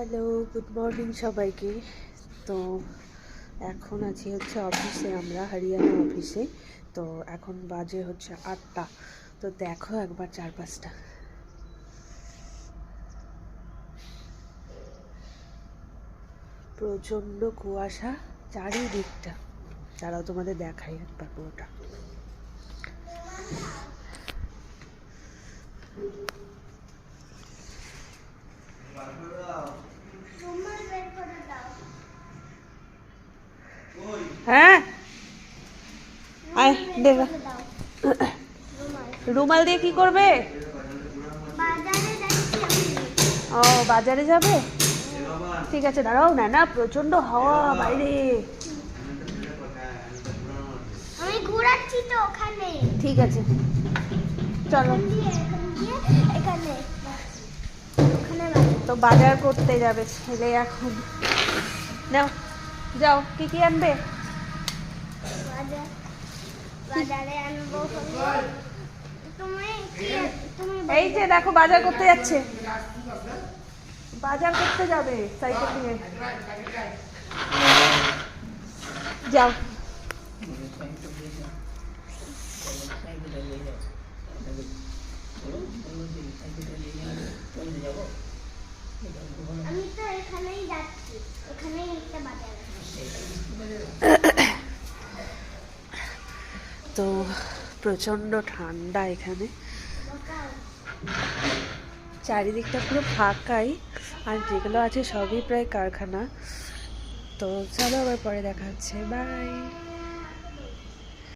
Hello, good morning সবাইকে। তো এখন আছি অফিসে, আমরা হরিয়ানা অফিসে। তো এখন বাজে 8টা। তো দেখো একবার চারপাশটা, প্রচণ্ড কুয়াশা চারিদিকটা। তারাও তোমাদের দেখাই একবার পুরোটা। হ্যাঁ, রুমাল দিয়ে কি করবে? ও, বাজারে যাবে। ঠিক আছে, দাঁড়াও না, না প্রচন্ড হাওয়া বাইরে। আমি ঘোরাচ্ছি তো ওখানে। ঠিক আছে, চলো। এখানে তো বাজার করতে যাবে ছেলে এখন। নাও, যাও, কি কি আনবে? বাজারে আনবো। এই যে দেখো, বাজার করতে যাচ্ছে, বাজার করতে যাবে সাইকেল নিয়ে। যাও। আমি তো এখানেই যাচ্ছি, এখানেই একটা বাজার। তো প্রচন্ড ঠান্ডা এখানে, চারিদিকটা পুরো ফাঁকাই, আর যেগুলো আছে সবই প্রায় কারখানা। তো চলো, আবার পরে দেখা হচ্ছে, বাই।